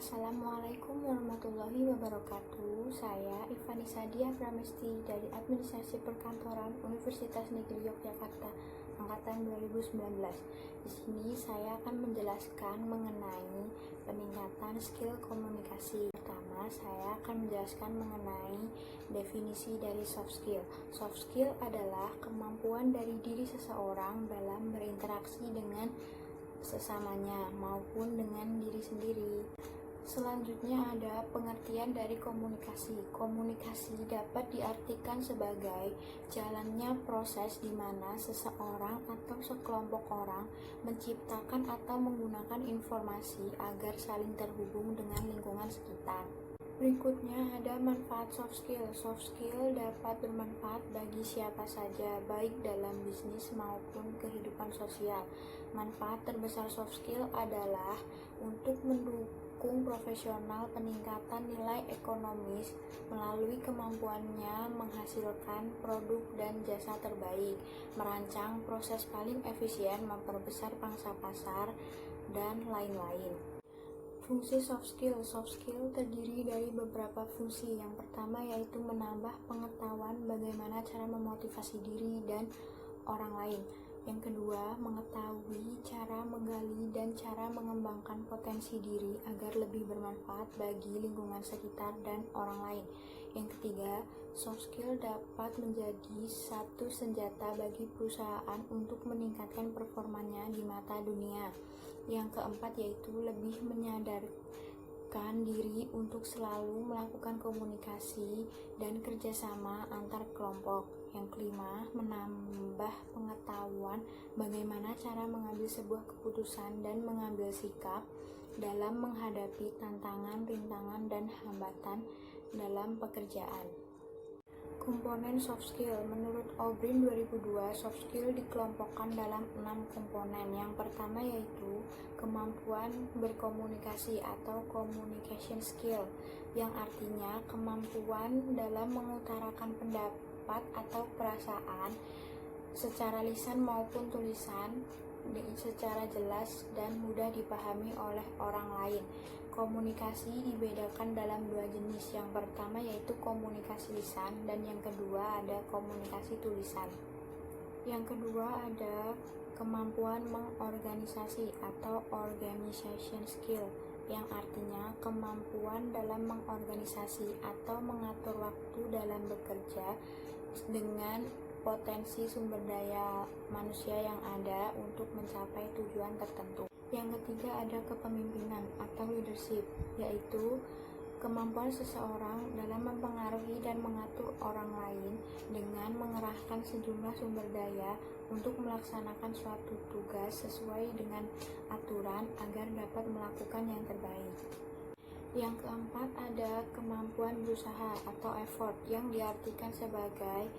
Assalamualaikum warahmatullahi wabarakatuh. Saya Ivanisa Dia Pramesti dari Administrasi Perkantoran Universitas Negeri Yogyakarta angkatan 2019. Di sini saya akan menjelaskan mengenai peningkatan skill komunikasi. Pertama, saya akan menjelaskan mengenai definisi dari soft skill. Soft skill adalah kemampuan dari diri seseorang dalam berinteraksi dengan sesamanya maupun dengan diri sendiri. Selanjutnya ada pengertian dari komunikasi. Komunikasi dapat diartikan sebagai jalannya proses di mana seseorang atau sekelompok orang menciptakan atau menggunakan informasi agar saling terhubung dengan lingkungan sekitar. Berikutnya ada manfaat soft skill. Soft skill dapat bermanfaat bagi siapa saja, baik dalam bisnis maupun kehidupan sosial. Manfaat terbesar soft skill adalah untuk mendukung profesional, peningkatan nilai ekonomis melalui kemampuannya menghasilkan produk dan jasa terbaik, merancang proses paling efisien, memperbesar pangsa pasar, dan lain-lain. Fungsi soft skill terdiri dari beberapa fungsi. Yang pertama yaitu menambah pengetahuan bagaimana cara memotivasi diri dan orang lain. Yang kedua, mengetahui cara menggali dan cara mengembangkan potensi diri agar lebih bermanfaat bagi lingkungan sekitar dan orang lain. Yang ketiga, soft skill dapat menjadi satu senjata bagi perusahaan untuk meningkatkan performanya di mata dunia. Yang keempat yaitu lebih menyadarkan diri untuk selalu melakukan komunikasi dan kerjasama antar kelompok. Yang kelima, menambah pengetahuan bagaimana cara mengambil sebuah keputusan dan mengambil sikap dalam menghadapi tantangan, rintangan, dan hambatan dalam pekerjaan. Komponen soft skill. Menurut Obrin 2002, soft skill dikelompokkan dalam 6 komponen. Yang pertama yaitu kemampuan berkomunikasi atau communication skill, yang artinya kemampuan dalam mengutarakan pendapat atau perasaan secara lisan maupun tulisan secara jelas dan mudah dipahami oleh orang lain. Komunikasi dibedakan dalam 2 jenis. Yang pertama yaitu komunikasi lisan dan yang kedua ada komunikasi tulisan. Yang kedua ada kemampuan mengorganisasi atau organization skill, yang artinya kemampuan dalam mengorganisasi atau mengatur waktu dalam bekerja dengan potensi sumber daya manusia yang ada untuk mencapai tujuan tertentu. Yang ketiga ada kepemimpinan atau leadership, yaitu kemampuan seseorang dalam mempengaruhi dan mengatur orang lain dengan mengerahkan sejumlah sumber daya untuk melaksanakan suatu tugas sesuai dengan aturan agar dapat melakukan yang terbaik. Yang keempat ada kemampuan berusaha atau effort, yang diartikan sebagai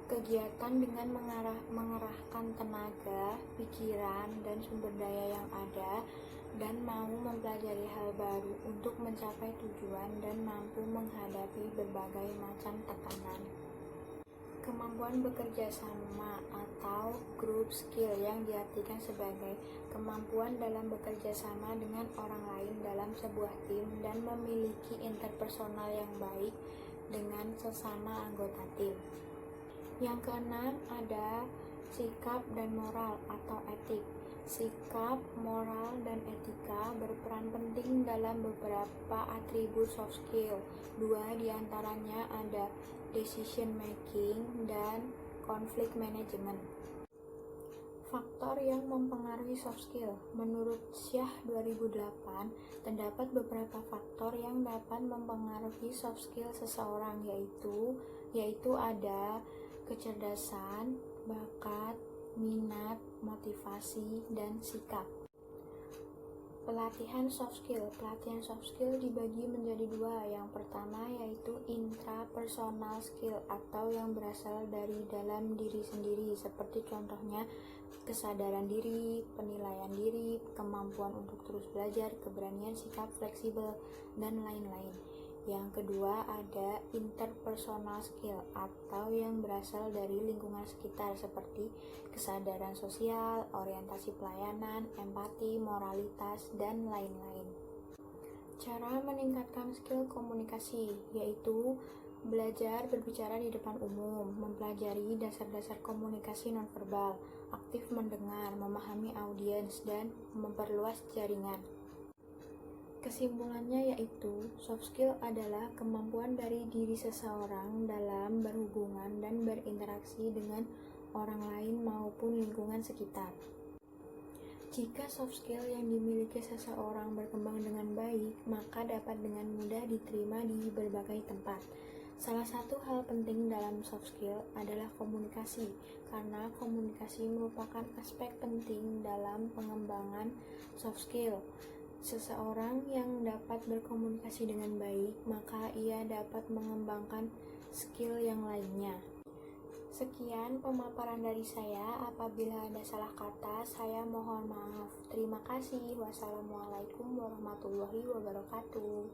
kegiatan dengan mengerahkan tenaga, pikiran, dan sumber daya yang ada dan mau mempelajari hal baru untuk mencapai tujuan dan mampu menghadapi berbagai macam tekanan. Kemampuan bekerja sama atau group skill, yang diartikan sebagai kemampuan dalam bekerja sama dengan orang lain dalam sebuah tim dan memiliki interpersonal yang baik dengan sesama anggota tim. Yang keenam ada sikap dan moral atau etik. Sikap, moral, dan etika berperan penting dalam beberapa atribut soft skill. 2 diantaranya ada decision making dan conflict management. Faktor yang mempengaruhi soft skill. Menurut Syah 2008, terdapat beberapa faktor yang dapat mempengaruhi soft skill seseorang, yaitu ada kecerdasan, bakat, minat, motivasi, dan sikap. Pelatihan soft skill dibagi menjadi 2. Yang pertama yaitu intrapersonal skill atau yang berasal dari dalam diri sendiri, seperti contohnya kesadaran diri, penilaian diri, kemampuan untuk terus belajar, keberanian, sikap fleksibel, dan lain-lain. Yang kedua ada interpersonal skill atau yang berasal dari lingkungan sekitar, seperti kesadaran sosial, orientasi pelayanan, empati, moralitas, dan lain-lain. Cara Cara meningkatkan skill komunikasi, yaitu belajar berbicara di depan umum, mempelajari dasar-dasar komunikasi nonverbal, aktif mendengar, memahami audiens, dan memperluas jaringan. Kesimpulannya yaitu, soft skill adalah kemampuan dari diri seseorang dalam berhubungan dan berinteraksi dengan orang lain maupun lingkungan sekitar. Jika soft skill yang dimiliki seseorang berkembang dengan baik, maka dapat dengan mudah diterima di berbagai tempat. Salah satu hal penting dalam soft skill adalah komunikasi, karena komunikasi merupakan aspek penting dalam pengembangan soft skill. Seseorang yang dapat berkomunikasi dengan baik, maka ia dapat mengembangkan skill yang lainnya. Sekian pemaparan dari saya. Apabila ada salah kata, saya mohon maaf. Terima kasih. Wassalamualaikum warahmatullahi wabarakatuh.